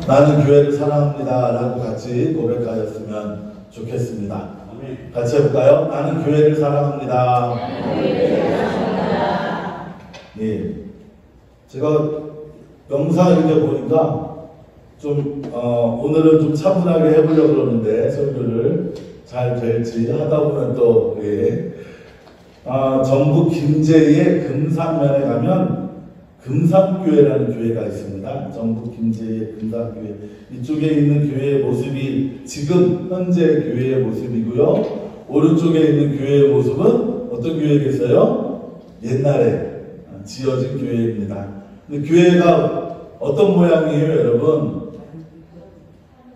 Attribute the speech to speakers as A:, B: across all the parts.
A: 나는 교회를 사랑합니다 라고 같이 고백하였으면 좋겠습니다. 같이 해볼까요? 나는 교회를 사랑합니다. 예, 제가 영상 이렇게 보니까 좀 오늘은 좀 차분하게 해보려고 그러는데 설교를 잘 될지 하다 보면 또 전북 김제의 금산면에 가면 금산교회라는 교회가 있습니다. 전북 김제의 금산교회. 이쪽에 있는 교회의 모습이 지금 현재 교회의 모습이고요. 오른쪽에 있는 교회의 모습은 어떤 교회겠어요? 옛날에 지어진 교회입니다. 근데 교회가 어떤 모양이에요, 여러분?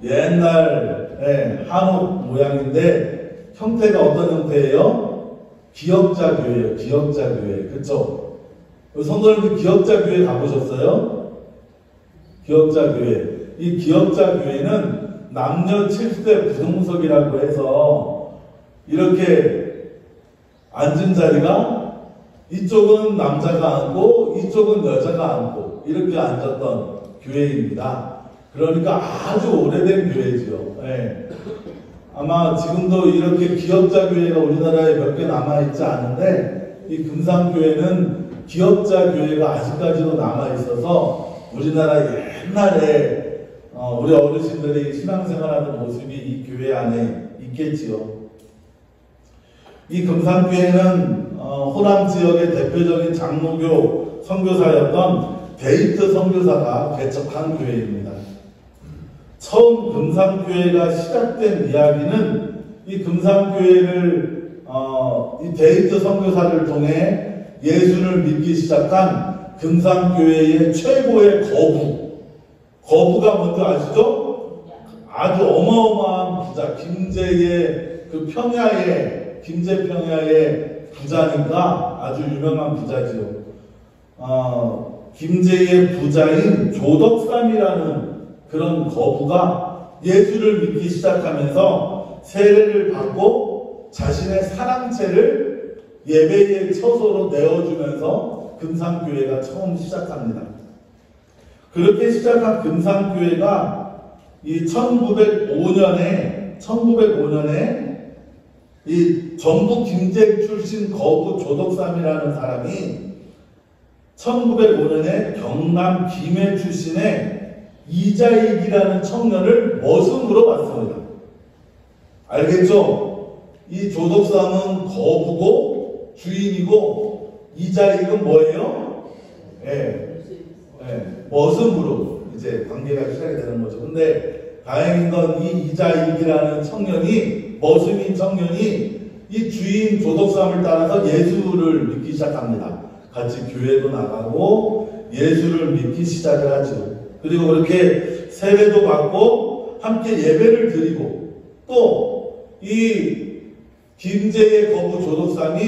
A: 옛날에 한옥 모양인데 형태가 어떤 형태예요? 기역자 교회예요. 기역자 교회. 그쵸? 성도님들 기역자 교회 가보셨어요? 기역자 교회. 이 기역자 교회는 남녀 7대 부동석이라고 해서 이렇게 앉은 자리가 이쪽은 남자가 앉고 이쪽은 여자가 앉고 이렇게 앉았던 교회입니다. 그러니까 아주 오래된 교회지요. 네. 아마 지금도 이렇게 기역자 교회가 우리나라에 몇 개 남아있지 않은데 이 금산교회는 기역자 교회가 아직까지도 남아있어서 우리나라 옛날에 우리 어르신들이 신앙생활하는 모습이 이 교회 안에 있겠지요. 이 금산교회는 호남 지역의 대표적인 장로교 선교사였던 데이트 선교사가 개척한 교회입니다. 처음 금산교회가 시작된 이야기는 이 금산교회를 이 데이트 선교사를 통해 예수를 믿기 시작한 금산교회의 최고의 거부가 뭔지 아시죠? 아주 어마어마한 부자, 김제의 그 김제 평야의 부자니까 아주 유명한 부자지요. 김제의 부자인 조덕삼이라는 그런 거부가 예수를 믿기 시작하면서 세례를 받고 자신의 사랑채를 예배의 처소로 내어주면서 금산교회가 처음 시작합니다. 그렇게 시작한 금산교회가 이 1905년에 이 전북 김제 출신 거부 조덕삼이라는 사람이 1905년에 경남 김해 출신의 이자익이라는 청년을 머슴으로 받습니다. 알겠죠? 이 조덕삼은 거부고 주인이고 이자익은 뭐예요? 머슴으로 이제 관계가 시작이 되는 거죠. 근데 다행인 건 이 이자익이라는 청년이 머슴인 청년이 이 주인 조덕삼을 따라서 예수를 믿기 시작합니다. 같이 교회도 나가고 예수를 믿기 시작을 하죠. 그리고 그렇게 세례도 받고 함께 예배를 드리고 또 이 김제의 거부 조덕삼이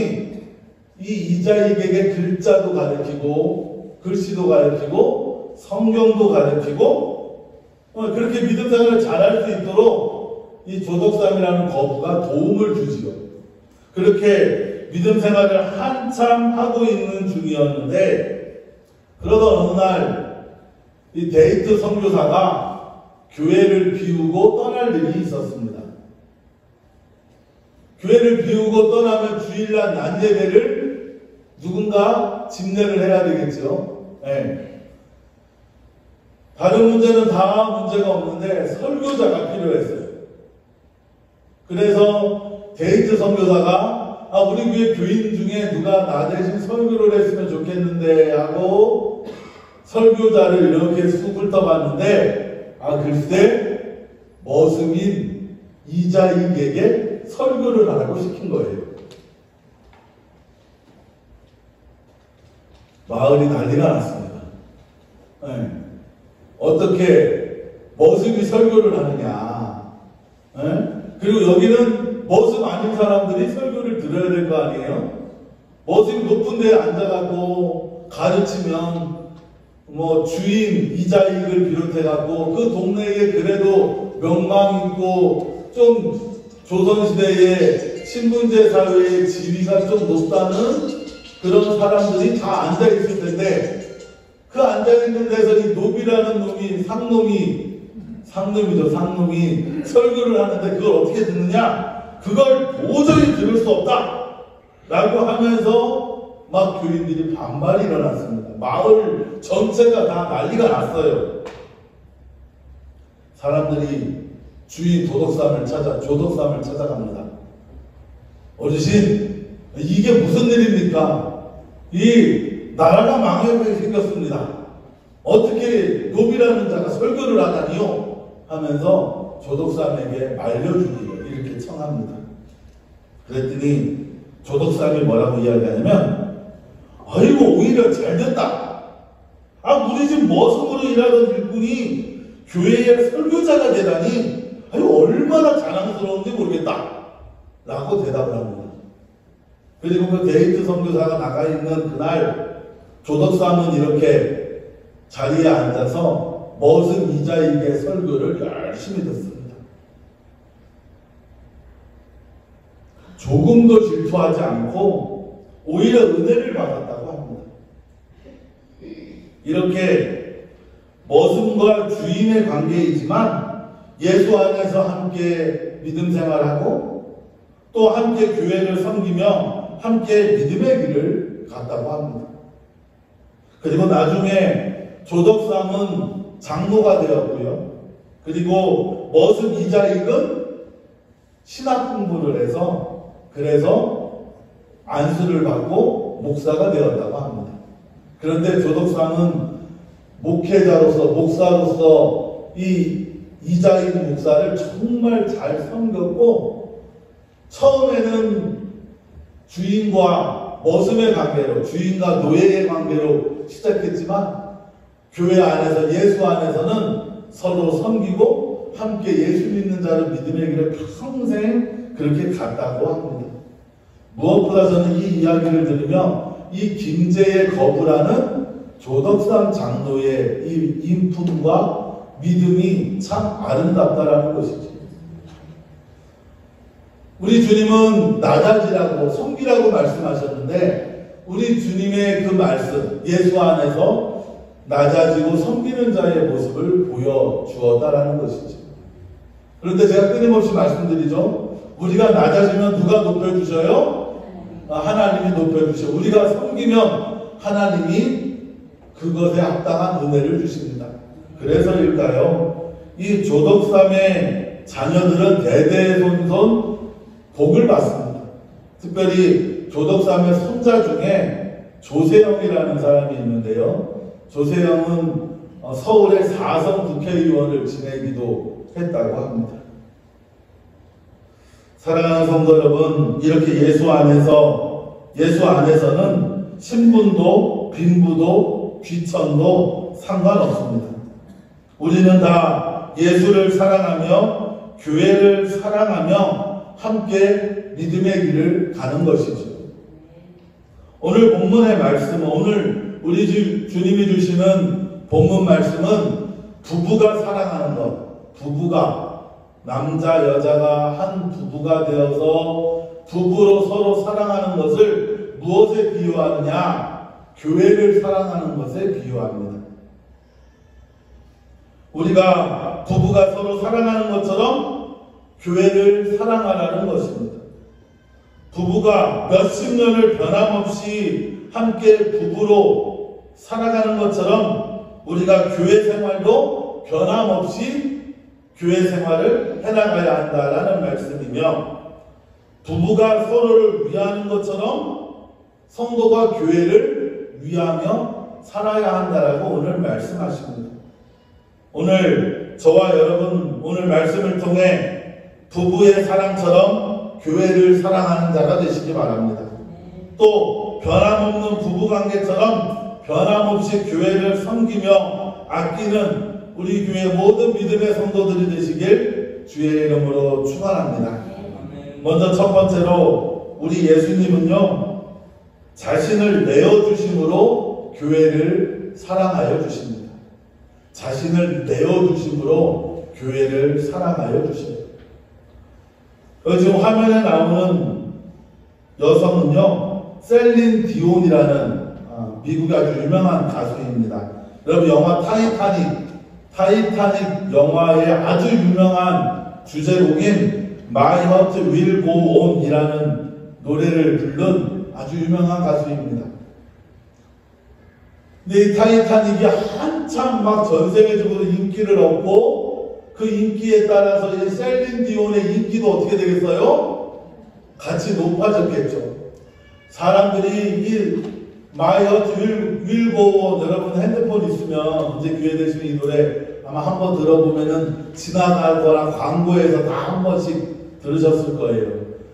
A: 이 이자익에게 글자도 가르치고 글씨도 가르치고 성경도 가르치고 그렇게 믿음 생활을 잘할 수 있도록 이 조덕삼이라는 거부가 도움을 주지요. 그렇게 믿음 생활을 한참 하고 있는 중이었는데 그러던 어느 날 이 데이트 선교사가 교회를 비우고 떠날 일이 있었습니다. 교회를 비우고 떠나면 주일날 난예배를 누군가 집례를 해야 되겠죠. 다른 문제는 다 문제가 없는데 설교자가 필요했어요. 그래서 데이트 선교사가 우리 교회 교인 중에 누가 나 대신 설교를 했으면 좋겠는데 하고 설교자를 이렇게 쑥 훑어봤는데 글쎄 머슴인 이자익에게 설교를 하라고 시킨 거예요. 마을이 난리가 났습니다. 어떻게 머슴이 설교를 하느냐. 그리고 여기는 머슴 아닌 사람들이 설교를 들어야 될 거 아니에요? 머슴이 높은 데에 앉아가고 가르치면 주인 이자익을 비롯해갖고 그 동네에 그래도 명망 있고 좀 조선시대의 신분제 사회의 지위가 좀 높다는 그런 사람들이 다 앉아있을 텐데 그 앉아있는 데서 이 노비라는 놈이 상놈이 상놈이죠. 상놈이 설교를 하는데 그걸 어떻게 듣느냐? 그걸 도저히 들을 수 없다 라고 하면서 막 교인들이 반발이 일어났습니다. 마을 전체가 다 난리가 났어요. 사람들이 주인 조덕삼을 찾아갑니다. 어르신, 이게 무슨 일입니까? 이 나라가 망하게 생겼습니다. 어떻게 욥이라는 자가 설교를 하다니요? 하면서 조덕삼에게 말려주기를 이렇게 청합니다. 그랬더니 조덕삼이 뭐라고 이야기하냐면, 아이고 오히려 잘됐다. 우리 집 머슴으로 일하던 일꾼이 교회의 설교자가 되다니 얼마나 자랑스러운지 모르겠다 라고 대답을 합니다. 그리고 그 데이트 선교사가 나가 있는 그날 조덕삼은 이렇게 자리에 앉아서 머슴 이자익의 설교를 열심히 듣습니다. 조금도 질투하지 않고 오히려 은혜를 받았다고 합니다. 이렇게 머슴과 주인의 관계이지만 예수 안에서 함께 믿음 생활하고 또 함께 교회를 섬기며 함께 믿음의 길을 갔다고 합니다. 그리고 나중에 조덕삼은 장로가 되었고요. 그리고 머슴 이자익은 신학 공부를 해서 그래서 안수를 받고 목사가 되었다고 합니다. 그런데 조덕삼은 목사로서 이 이자익 목사를 정말 잘 섬겼고 처음에는 주인과 머슴의 관계로, 주인과 노예의 관계로 시작했지만 교회 안에서, 예수 안에서는 서로 섬기고 함께 예수 믿는 자를 믿음의 길을 평생 그렇게 갔다고 합니다. 무엇보다 저는 이 이야기를 들으며 이 김제의 거부라는 조덕삼 장로의 이 인품과 믿음이 참 아름답다라는 것이죠. 우리 주님은 나다지라고 섬기라고 말씀하셨는데 우리 주님의 그 말씀, 예수 안에서 낮아지고 섬기는 자의 모습을 보여주었다라는 것이죠. 그런데 제가 끊임없이 말씀드리죠. 우리가 낮아지면 누가 높여주셔요? 하나님이 높여주셔요. 우리가 섬기면 하나님이 그것에 합당한 은혜를 주십니다. 그래서일까요? 이 조덕삼의 자녀들은 대대손손 복을 받습니다. 특별히 조덕삼의 손자 중에 조세영이라는 사람이 있는데요. 조세영은 서울의 4선 국회의원을 지내기도 했다고 합니다. 사랑하는 성도 여러분, 이렇게 예수 안에서는 신분도 빈부도 귀천도 상관없습니다. 우리는 다 예수를 사랑하며 교회를 사랑하며 함께 믿음의 길을 가는 것이죠. 오늘 본문의 말씀은, 오늘 우리 주님이 주시는 본문 말씀은 부부가 사랑하는 것, 부부가 남자 여자가 한 부부가 되어서 부부로 서로 사랑하는 것을 무엇에 비유하느냐? 교회를 사랑하는 것에 비유합니다. 우리가 부부가 서로 사랑하는 것처럼 교회를 사랑하라는 것입니다. 부부가 몇십 년을 변함없이 함께 부부로 살아가는 것처럼 우리가 교회 생활도 변함없이 교회 생활을 해나가야 한다라는 말씀이며, 부부가 서로를 위하는 것처럼 성도가 교회를 위하며 살아야 한다라고 오늘 말씀하십니다. 오늘 저와 여러분, 오늘 말씀을 통해 부부의 사랑처럼 교회를 사랑하는 자가 되시기 바랍니다. 또 변함없는 부부관계처럼 변함없이 교회를 섬기며 아끼는 우리 교회 모든 믿음의 성도들이 되시길 주의 이름으로 축원합니다. 먼저 첫 번째로 우리 예수님은요, 자신을 내어주심으로 교회를 사랑하여 주십니다. 자신을 내어주심으로 교회를 사랑하여 주십니다. 지금 화면에 나오는 여성은요, 셀린 디온이라는 미국의 아주 유명한 가수입니다. 여러분 영화 타이타닉 타이타닉 영화의 아주 유명한 주제곡인 My Heart Will Go On이라는 노래를 부른 아주 유명한 가수입니다. 근데 이 타이타닉이 한참 막 전 세계적으로 인기를 얻고 그 인기에 따라서 이 셀린 디온의 인기도 어떻게 되겠어요? 같이 높아졌겠죠. 사람들이 이 My Heart Will Go On, 여러분 핸드폰 있으면 이제 기회 되시면 이 노래 아마 한번 들어보면은 지나가거나 광고에서 다 한 번씩 들으셨을 거예요.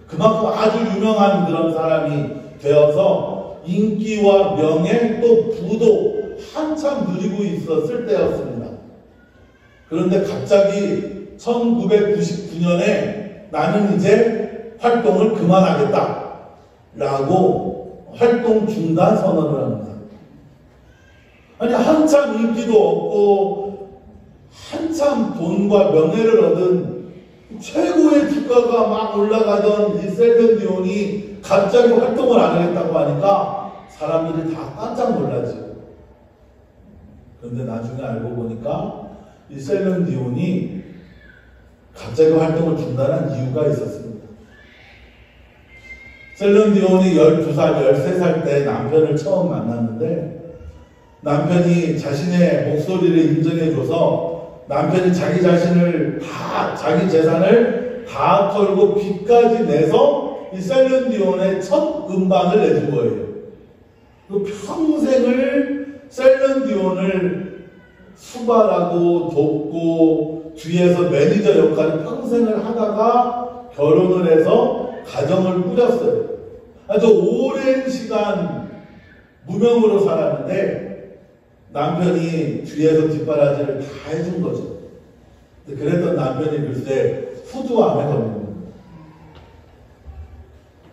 A: 그만큼 아주 유명한 그런 사람이 되어서 인기와 명예 또 부도 한참 누리고 있었을 때였습니다. 그런데 갑자기 1999년에 나는 이제 활동을 그만하겠다 라고 활동 중단 선언을 합니다. 아니 한참 인기도 없고 한참 돈과 명예를 얻은 최고의 주가가 막 올라가던 이 셀린 디온이 갑자기 활동을 안 하겠다고 하니까 사람들이 다 깜짝 놀라죠. 그런데 나중에 알고 보니까 이 셀린 디온이 갑자기 활동을 중단한 이유가 있었습니다. 셀린 디온이 12살, 13살 때 남편을 처음 만났는데 남편이 자신의 목소리를 인정해줘서 남편이 자기 자신을 다, 자기 재산을 다 털고 빚까지 내서 이 셀린 디온의 첫 음반을 내준 거예요. 그 평생을 셀린 디온을 수발하고 돕고 뒤에서 매니저 역할을 평생을 하다가 결혼을 해서 가정을 꾸렸어요. 아주 오랜 시간 무명으로 살았는데 남편이 뒤에서 뒷바라지를 다 해준 거죠. 그랬던 남편이 글쎄 후두암에 걸린 겁니다.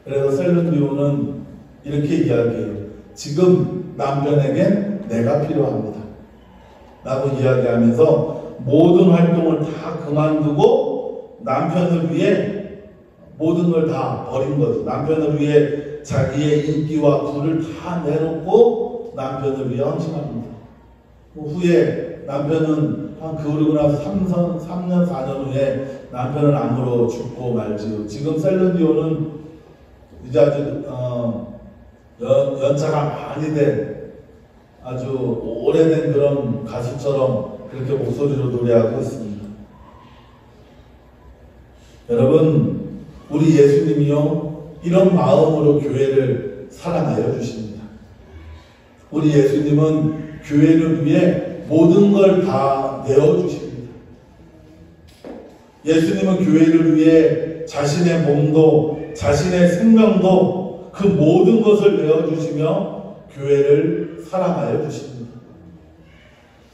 A: 그래서 셀린 디온은 이렇게 이야기해요. 지금 남편에겐 내가 필요합니다. 라고 이야기하면서 모든 활동을 다 그만두고 남편을 위해 모든 걸 다 버린 거죠. 남편을 위해 자기의 인기와 부를 다 내놓고 남편을 위해 헌신합니다. 후에 남편은 그러고 나서 3년, 4년 후에 남편은 암으로 죽고 말지요. 지금 셀린 디온은 이제 아주 연차가 많이 된 아주 오래된 그런 가수처럼 그렇게 목소리로 노래하고 있습니다. 여러분, 우리 예수님이요 이런 마음으로 교회를 사랑하여 주십니다. 우리 예수님은 교회를 위해 모든 걸 다 내어주십니다. 예수님은 교회를 위해 자신의 몸도 자신의 생명도 그 모든 것을 내어주시며 교회를 사랑하여 주십니다.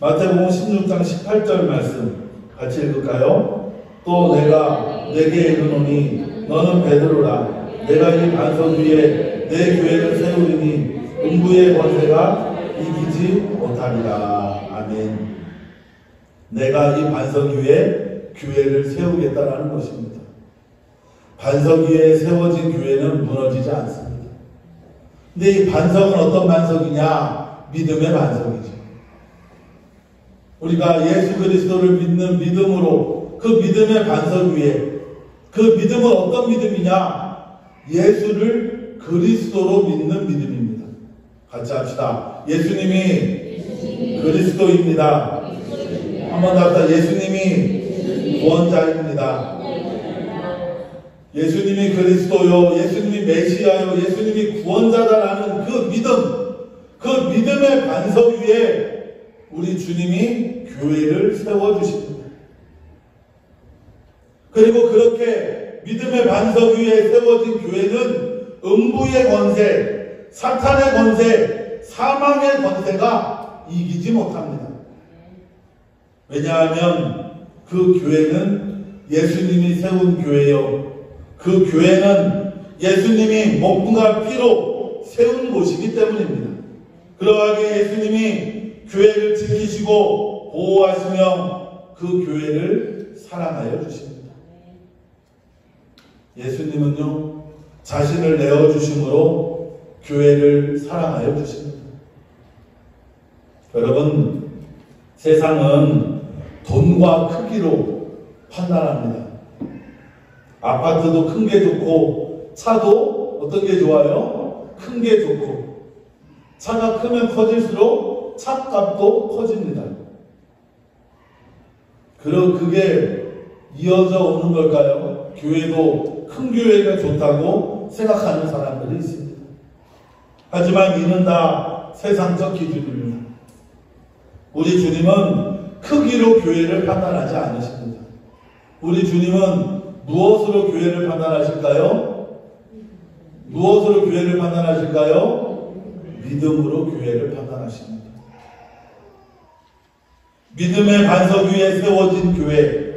A: 마태복음 16장 18절 말씀 같이 읽을까요? 또 내가 내게 이르노니 너는 베드로라. 내가 이 반석 위에 내 교회를 세우리니 음부의 권세가 이기지 못하리라. 아멘. 내가 이 반석 위에 교회를 세우겠다라는 것입니다. 반석 위에 세워진 교회는 무너지지 않습니다. 근데 이 반석은 어떤 반석이냐? 믿음의 반석이죠. 우리가 예수 그리스도를 믿는 믿음으로 그 믿음의 반석 위에 그 믿음은 어떤 믿음이냐? 예수를 그리스도로 믿는 믿음입니다. 같이 합시다. 예수님이 그리스도입니다. 한번 더 합시다. 예수님이 구원자입니다. 예수님이 그리스도요, 예수님이 메시아요, 예수님이 구원자다라는 그 믿음, 그 믿음의 반석 위에 우리 주님이 교회를 세워주십니다. 그리고 그렇게 믿음의 반석 위에 세워진 교회는 음부의 권세, 사탄의 권세, 사망의 권세가 이기지 못합니다. 왜냐하면 그 교회는 예수님이 세운 교회요. 그 교회는 예수님이 목숨과 피로 세운 곳이기 때문입니다. 그러하게 예수님이 교회를 지키시고 보호하시며 그 교회를 사랑하여 주십니다. 예수님은요, 자신을 내어주심으로 교회를 사랑하여 주십니다. 여러분, 세상은 돈과 크기로 판단합니다. 아파트도 큰 게 좋고 차도 어떤 게 좋아요? 큰 게 좋고 차가 크면 커질수록 차값도 커집니다. 그럼 그게 이어져 오는 걸까요? 교회도 큰 교회가 좋다고 생각하는 사람들이 있습니다. 하지만 이는 다 세상적 기준입니다. 우리 주님은 크기로 교회를 판단하지 않으십니다. 우리 주님은 무엇으로 교회를 판단하실까요? 무엇으로 교회를 판단하실까요? 믿음으로 교회를 판단하십니다. 믿음의 반석 위에 세워진 교회,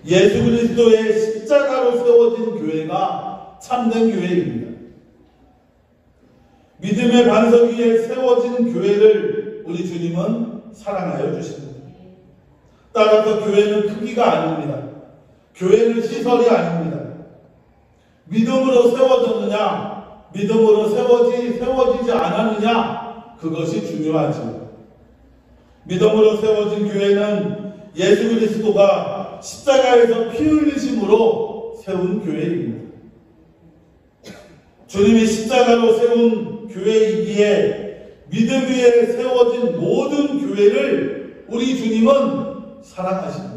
A: 예수 그리스도의 십자가로 세워진 교회가 참된 교회입니다. 믿음의 반석 위에 세워진 교회를 우리 주님은 사랑하여 주십니다. 따라서 교회는 크기가 아닙니다. 교회는 시설이 아닙니다. 믿음으로 세워졌느냐, 믿음으로 세워지지 않았느냐, 그것이 중요하죠. 믿음으로 세워진 교회는 예수 그리스도가 십자가에서 피 흘리심으로 세운 교회입니다. 주님이 십자가로 세운 교회이기에 믿음 위에 세워진 모든 교회를 우리 주님은 사랑하십니다.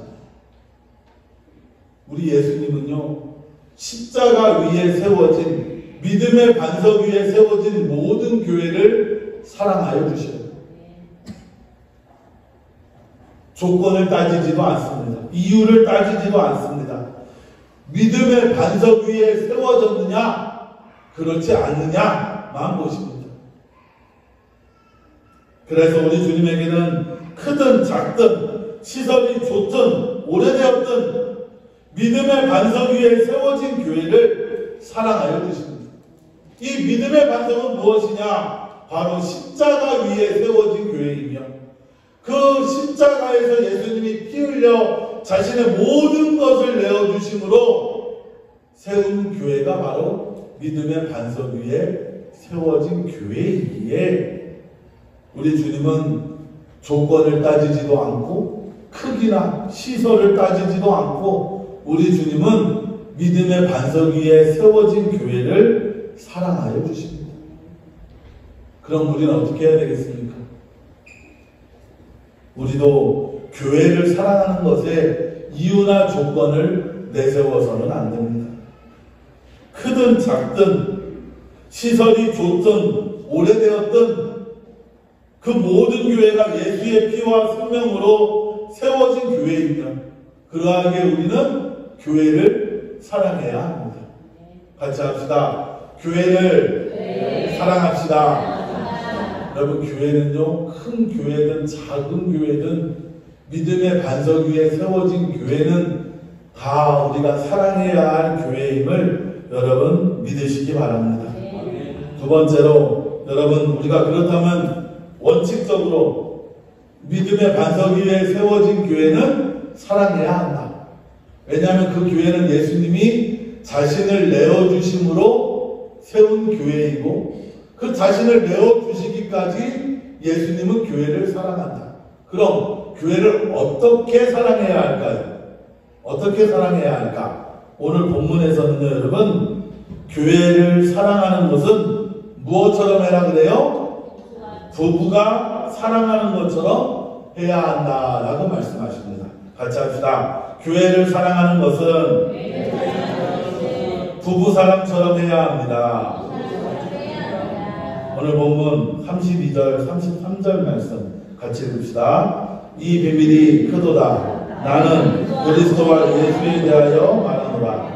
A: 우리 예수님은요, 십자가 위에 세워진, 믿음의 반석 위에 세워진 모든 교회를 사랑하여 주셔요. 조건을 따지지도 않습니다. 이유를 따지지도 않습니다. 믿음의 반석 위에 세워졌느냐, 그렇지 않느냐만 보십니다. 그래서 우리 주님에게는 크든 작든 시설이 좋든 오래되었든 믿음의 반석 위에 세워진 교회를 사랑하여 주십니다. 이 믿음의 반석은 무엇이냐? 바로 십자가 위에 세워진 교회이며 그 십자가에서 예수님이 피 흘려 자신의 모든 것을 내어주심으로 세운 교회가 바로 믿음의 반석 위에 세워진 교회이기에 우리 주님은 조건을 따지지도 않고 크기나 시설을 따지지도 않고 우리 주님은 믿음의 반석 위에 세워진 교회를 사랑하여 주십니다. 그럼 우리는 어떻게 해야 되겠습니까? 우리도 교회를 사랑하는 것에 이유나 조건을 내세워서는 안 됩니다. 크든 작든 시설이 좋든 오래되었든 그 모든 교회가 예수의 피와 생명으로 세워진 교회이며 그러하게 우리는 교회를 사랑해야 합니다. 같이 합시다. 교회를 사랑합시다. 여러분, 교회는요, 큰 교회든 작은 교회든 믿음의 반석 위에 세워진 교회는 다 우리가 사랑해야 할 교회임을 여러분 믿으시기 바랍니다. 두 번째로, 여러분, 우리가 그렇다면 원칙적으로 믿음의 반석 위에 세워진 교회는 사랑해야 한다. 왜냐하면 그 교회는 예수님이 자신을 내어주심으로 세운 교회이고 그 자신을 내어주시기까지 예수님은 교회를 사랑한다. 그럼 교회를 어떻게 사랑해야 할까요? 어떻게 사랑해야 할까? 오늘 본문에서는요, 여러분, 교회를 사랑하는 것은 무엇처럼 해라 그래요? 부부가 사랑하는 것처럼 해야 한다라고 말씀하십니다. 같이 합시다. 교회를 사랑하는 것은 부부 사랑처럼 해야 합니다. 오늘 본문 32절, 33절 말씀 같이 읽읍시다. 이 비밀이 크도다. 나는 그리스도와 예수에 대하여 말하노라.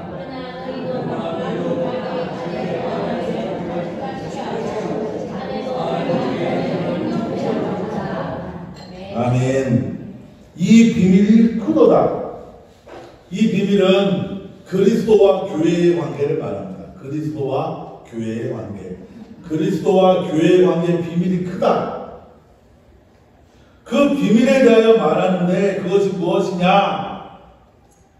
A: 아멘. 이 비밀이 크도다. 이 비밀은 그리스도와 교회의 관계를 말합니다. 그리스도와 교회의 관계. 그리스도와 교회의 관계의 비밀이 크다. 그 비밀에 대하여 말하는데 그것이 무엇이냐?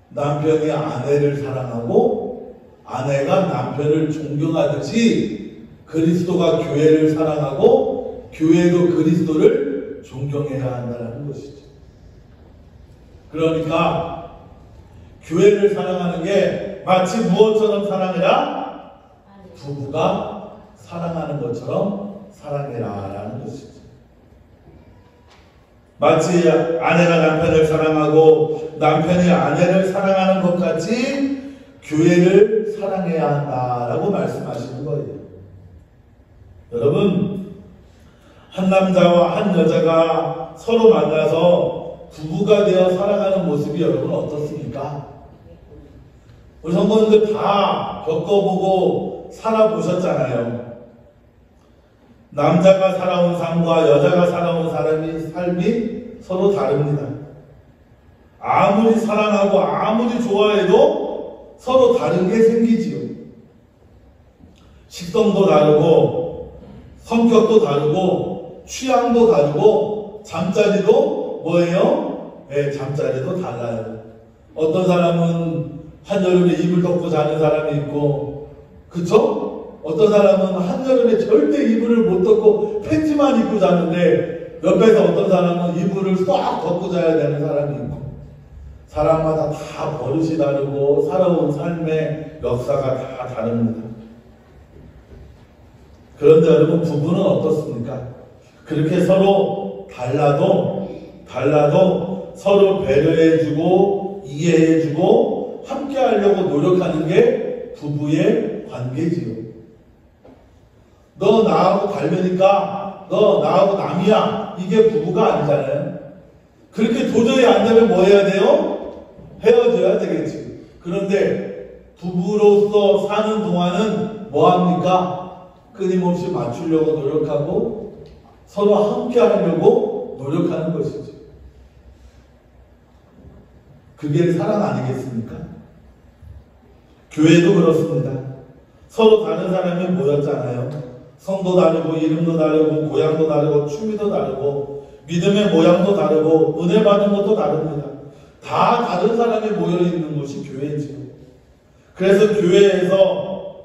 A: 남편이 아내를 사랑하고 아내가 남편을 존경하듯이 그리스도가 교회를 사랑하고 교회도 그리스도를 존경해야 한다는 것이죠. 그러니까 교회를 사랑하는 게 마치 무엇처럼 사랑해라? 부부가 사랑하는 것처럼 사랑해라 라는 것이죠. 마치 아내가 남편을 사랑하고 남편이 아내를 사랑하는 것 같이 교회를 사랑해야 한다라고 말씀하시는 거예요. 여러분, 한 남자와 한 여자가 서로 만나서 부부가 되어 살아가는 모습이 여러분 어떻습니까? 우리 성도님들 다 겪어보고 살아보셨잖아요. 남자가 살아온 삶과 여자가 살아온 삶이 서로 다릅니다. 아무리 사랑하고 아무리 좋아해도 서로 다른 게 생기지요. 식성도 다르고 성격도 다르고 취향도 다르고 잠자리도 뭐예요? 네, 잠자리도 달라요. 어떤 사람은 한여름에 이불 덮고 자는 사람이 있고, 그쵸? 어떤 사람은 한여름에 절대 이불을 못 덮고 팬티만 입고 자는데 옆에서 어떤 사람은 이불을 싹 덮고 자야 되는 사람이 있고, 사람마다 다 버릇이 다르고 살아온 삶의 역사가 다 다릅니다. 그런데 여러분, 부부는 어떻습니까? 그렇게 서로 달라도 서로 배려해주고 이해해주고 함께 하려고 노력하는 게 부부의 관계지요. 너 나하고 다르니까 너 나하고 남이야, 이게 부부가 아니잖아요. 그렇게 도저히 안 되면 뭐 해야 돼요? 헤어져야 되겠지. 그런데 부부로서 사는 동안은 뭐 합니까? 끊임없이 맞추려고 노력하고 서로 함께 하려고 노력하는 것이죠. 그게 사랑 아니겠습니까? 교회도 그렇습니다. 서로 다른 사람이 모였잖아요. 성도 다르고 이름도 다르고 고향도 다르고 취미도 다르고 믿음의 모양도 다르고 은혜 받은 것도 다릅니다. 다 다른 사람이 모여있는 곳이 교회지요. 그래서 교회에서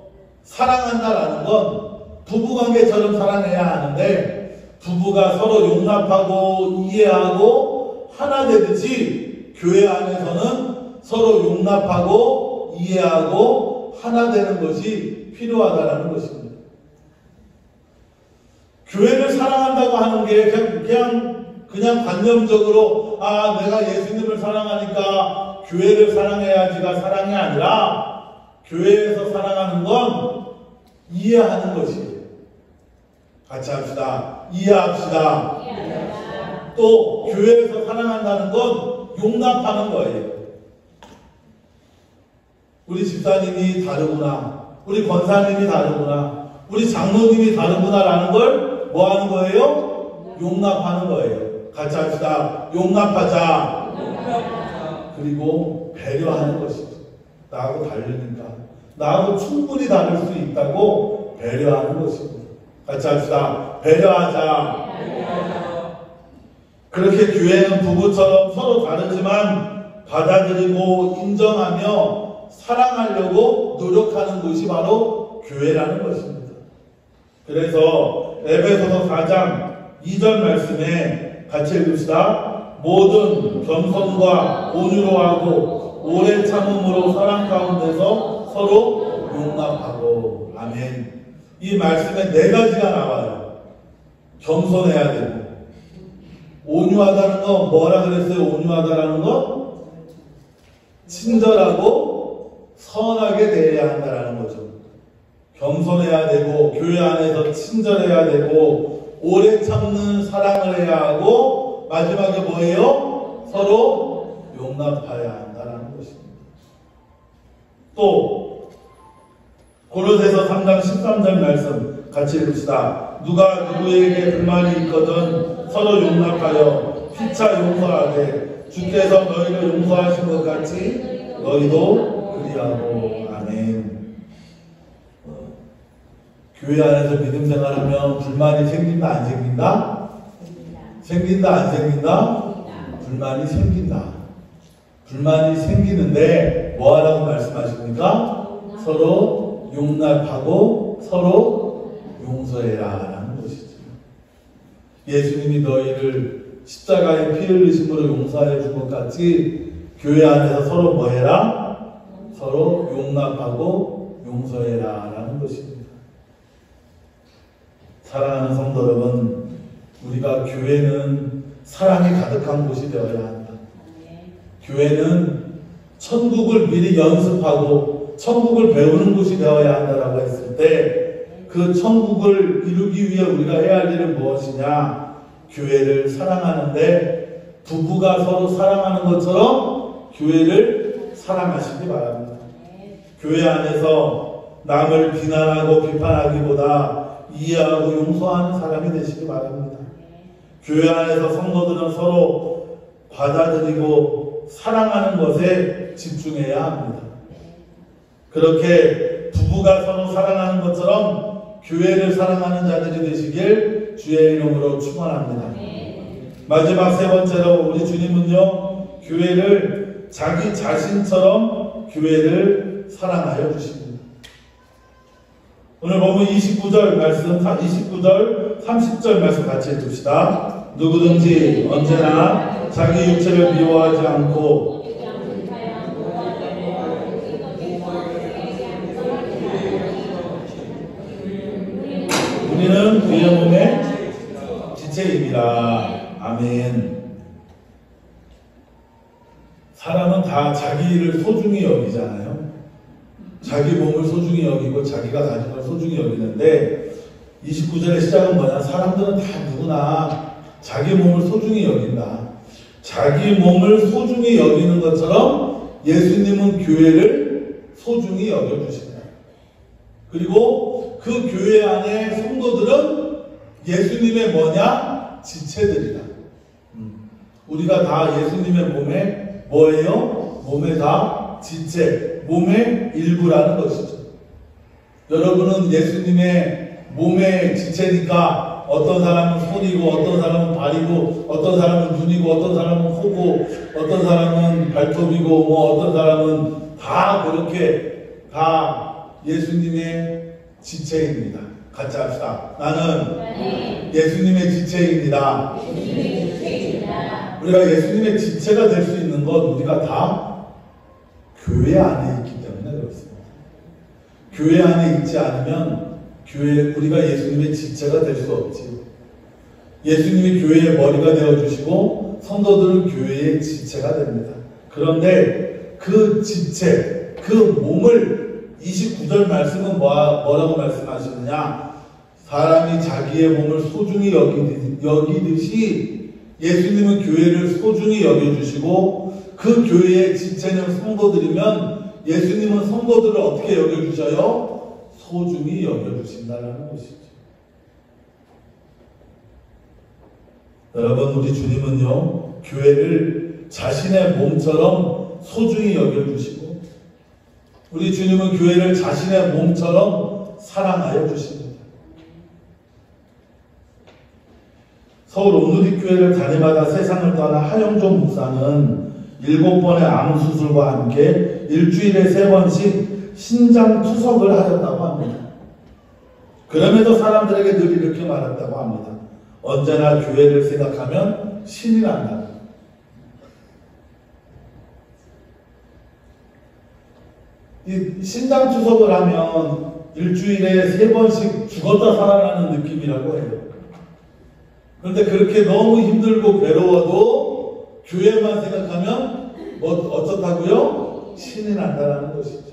A: 사랑한다라는 건 부부관계처럼 사랑해야 하는데, 부부가 서로 용납하고 이해하고 하나 되듯이 교회 안에서는 서로 용납하고 이해하고 하나 되는 것이 필요하다는 것입니다. 교회를 사랑한다고 하는 게 그냥 관념적으로 내가 예수님을 사랑하니까 교회를 사랑해야지가 사랑이 아니라, 교회에서 사랑하는 건 이해하는 것이에요. 같이 합시다. 이해합시다. 또 교회에서 사랑한다는 건 용납하는 거예요. 우리 집사님이 다르구나, 우리 권사님이 다르구나, 우리 장로님이 다르구나라는 걸 뭐 하는 거예요? 용납하는 거예요. 같이 합시다. 용납하자. 그리고 배려하는 것이죠. 나하고 다르니까, 나하고 충분히 다를 수 있다고 배려하는 것입니다. 같이 합시다. 배려하자. 그렇게 교회는 부부처럼 서로 다르지만 받아들이고 인정하며 사랑하려고 노력하는 것이 바로 교회라는 것입니다. 그래서 에베소서 4장 2절 말씀에 같이 읽읍시다. 모든 겸손과 온유로 하고 오래 참음으로 사랑 가운데서 서로 용납하고. 아멘. 이 말씀에 4가지가 나와요. 겸손해야 되고, 온유하다는 건 뭐라 그랬어요? 온유하다라는 건 친절하고 선하게 대해야 한다는 거죠. 겸손해야 되고, 교회 안에서 친절해야 되고, 오래 참는 사랑을 해야 하고, 마지막에 뭐예요? 서로 용납해야 한다는 것입니다. 또 고린도서 3장 13절 말씀 같이 읽읍시다. 누가 누구에게 불만이 있거든 서로 용납하여 피차 용서하되 주께서 너희를 용서하신 것 같이 너희도 그리하고. 아멘. 교회 안에서 믿음 생활하면 불만이 생긴다 안 생긴다? 생긴다 안 생긴다? 불만이 생긴다. 불만이 생기는데 뭐 하라고 말씀하십니까? 서로 용납하고 서로 용서해라 라는 것이죠. 예수님이 너희를 십자가의 피 흘리심으로 용서해 준 것 같이 교회 안에서 서로 뭐 해라? 서로 용납하고 용서해라 라는 것입니다. 사랑하는 성도 여러분, 우리가 교회는 사랑이 가득한 곳이 되어야 한다. 교회는 천국을 미리 연습하고 천국을 배우는 곳이 되어야 한다라고 했을 때 그 천국을 이루기 위해 우리가 해야 할 일은 무엇이냐? 교회를 사랑하는데 부부가 서로 사랑하는 것처럼 교회를 사랑하시기 바랍니다. 교회 안에서 남을 비난하고 비판하기보다 이해하고 용서하는 사람이 되시기 바랍니다. 교회 안에서 성도들은 서로 받아들이고 사랑하는 것에 집중해야 합니다. 그렇게 부부가 서로 사랑하는 것처럼 교회를 사랑하는 자들이 되시길 주의 이름으로 축원합니다. 마지막 세 번째로 우리 주님은요, 교회를 자기 자신처럼 교회를 사랑하여 주십니다. 오늘 보면 29절 말씀, 29절, 30절 말씀 같이 해둡시다. 누구든지 언제나 자기 육체를 미워하지 않고 우리는 그의 몸의 지체입니다. 아멘. 사람은 다 자기를 소중히 여기잖아요. 자기 몸을 소중히 여기고 자기가 가진 걸 소중히 여기는데 29절의 시작은 뭐냐? 사람들은 다 누구나 자기 몸을 소중히 여긴다. 자기 몸을 소중히 여기는 것처럼 예수님은 교회를 소중히 여겨주신다. 그리고 그 교회 안에 성도들은 예수님의 뭐냐? 지체들이다. 우리가 다 예수님의 몸에 뭐예요? 몸에 다 지체, 몸의 일부라는 것이죠. 여러분은 예수님의 몸의 지체니까 어떤 사람은 손이고 어떤 사람은 발이고 어떤 사람은 눈이고 어떤 사람은 코고 어떤 사람은 발톱이고 뭐 어떤 사람은 다 그렇게 다 예수님의 지체입니다. 같이 합시다. 나는 예수님의 지체입니다. 우리가 예수님의 지체가 될 수 있는 건 우리가 다 교회 안에 있기 때문에 그렇습니다. 교회 안에 있지 않으면 우리가 예수님의 지체가 될 수 없지요. 예수님이 교회의 머리가 되어주시고 성도들은 교회의 지체가 됩니다. 그런데 그 지체, 그 몸을 29절 말씀은 뭐라고 말씀하시느냐? 사람이 자기의 몸을 소중히 여기듯이 예수님은 교회를 소중히 여겨주시고 그 교회의 지체는 성도들이면 예수님은 성도들을 어떻게 여겨주셔요? 소중히 여겨주신다는 것이죠. 여러분, 우리 주님은요, 교회를 자신의 몸처럼 소중히 여겨주시고 우리 주님은 교회를 자신의 몸처럼 사랑하여 주십니다. 서울 옥누리교회를 다니마다 세상을 떠난 하영종 목사는 7번의 암 수술과 함께 일주일에 3번씩 신장 투석을 하였다고 합니다. 그럼에도 사람들에게 늘 이렇게 말했다고 합니다. 언제나 교회를 생각하면 신이 난다. 이 신장 투석을 하면 일주일에 3번씩 죽었다 살아나는 느낌이라고 해요. 그런데 그렇게 너무 힘들고 괴로워도 교회만 생각하면 어떻다고요? 신이 난다는 것이죠.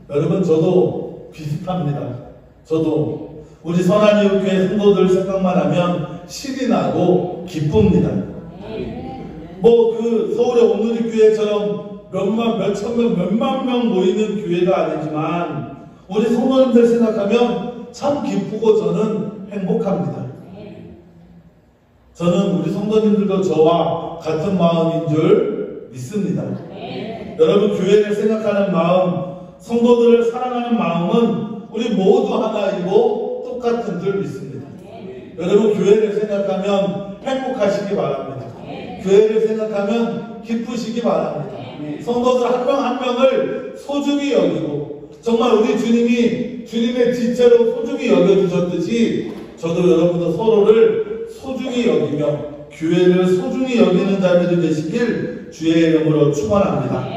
A: 여러분, 저도 비슷합니다. 저도 우리 선한이웃교회 성도들 생각만 하면 신이 나고 기쁩니다. 서울의 옥누리교회처럼 몇천 명, 몇만 명 모이는 교회가 아니지만 우리 성도님들 생각하면 참 기쁘고 저는 행복합니다. 저는 우리 성도님들도 저와 같은 마음인 줄 믿습니다. 여러분, 교회를 생각하는 마음, 성도들을 사랑하는 마음은 우리 모두 하나이고 똑같은 줄 믿습니다. 여러분, 교회를 생각하면 행복하시기 바랍니다. 교회를 생각하면 기쁘시기 바랍니다. 성도들 한 명 한 명을 소중히 여기고 정말 우리 주님이 주님의 지체로 소중히 여겨주셨듯이 저도 여러분도 서로를 소중히 여기며 교회를 소중히 여기는 자들이 되시길 주의 이름으로 축원합니다.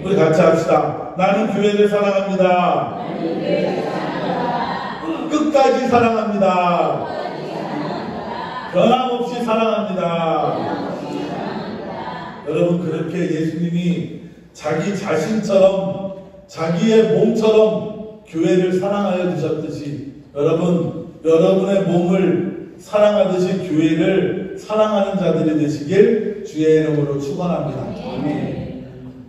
A: 우리 같이 합시다. 나는 교회를 사랑합니다. 끝까지 사랑합니다. 변함없이 사랑합니다. 여러분, 그렇게 예수님이 자기 자신처럼 자기의 몸처럼 교회를 사랑하여 주셨듯이 여러분의 몸을 사랑하듯이 교회를 사랑하는 자들이 되시길 주의 이름으로 축원합니다.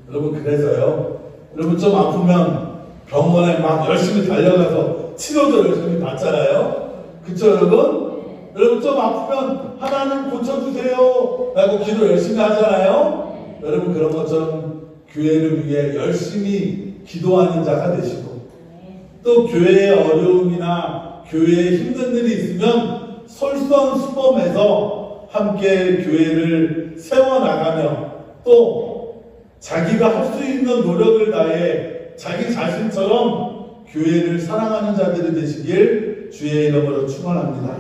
A: 여러분, 그래서요, 여러분 좀 아프면 병원에 막 열심히 달려가서 치료도 열심히 받잖아요. 그쵸 여러분? 여러분 좀 아프면 하나님 고쳐주세요 라고 기도 열심히 하잖아요. 여러분, 그런 것처럼 교회를 위해 열심히 기도하는 자가 되시고, 또 교회의 어려움이나 교회에 힘든 일이 있으면 솔선수범해서 함께 교회를 세워나가며, 또 자기가 할 수 있는 노력을 다해 자기 자신처럼 교회를 사랑하는 자들이 되시길 주의 이름으로 축원합니다.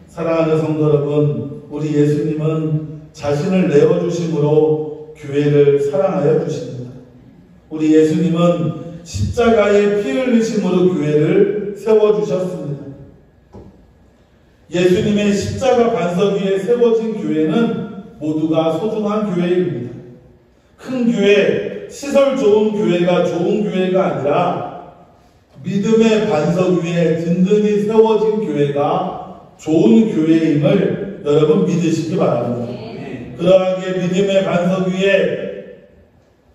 A: 사랑하는 성도 여러분, 우리 예수님은 자신을 내어주심으로 교회를 사랑하여 주십니다. 우리 예수님은 십자가에 피 흘리심으로 교회를 세워주셨습니다. 예수님의 십자가 반석 위에 세워진 교회는 모두가 소중한 교회입니다. 큰 교회, 시설 좋은 교회가 좋은 교회가 아니라 믿음의 반석 위에 든든히 세워진 교회가 좋은 교회임을 여러분 믿으시기 바랍니다. 그러하게 믿음의 반석 위에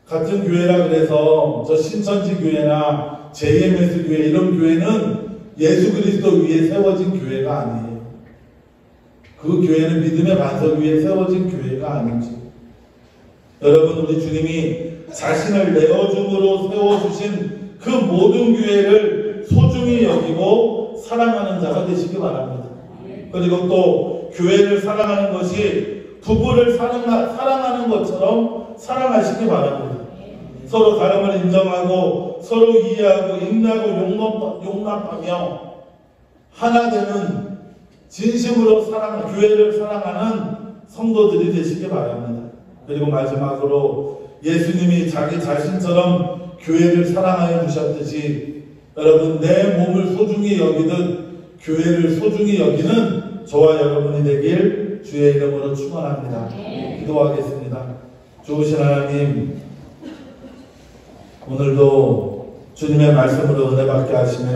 A: 같은 교회라 그래서 저 신천지 교회나 JMS 교회 이런 교회는 예수 그리스도 위에 세워진 교회가 아니에요. 그 교회는 믿음의 반석 위에 세워진 교회가 아니지. 여러분, 우리 주님이 자신을 내어줌으로 세워주신 그 모든 교회를 소중히 여기고 사랑하는 자가 되시기 바랍니다. 그리고 또 교회를 사랑하는 것이 부부를 사랑하는 것처럼 사랑하시기 바랍니다. 서로 다름을 인정하고 서로 이해하고 인내하고 용납하며 하나 되는 진심으로 교회를 사랑하는 성도들이 되시기 바랍니다. 그리고 마지막으로 예수님이 자기 자신처럼 교회를 사랑하여 주셨듯이 여러분, 내 몸을 소중히 여기듯 교회를 소중히 여기는 저와 여러분이 되길 주의 이름으로 축원합니다. 기도하겠습니다. 좋으신 하나님, 오늘도 주님의 말씀으로 은혜 받게 하시며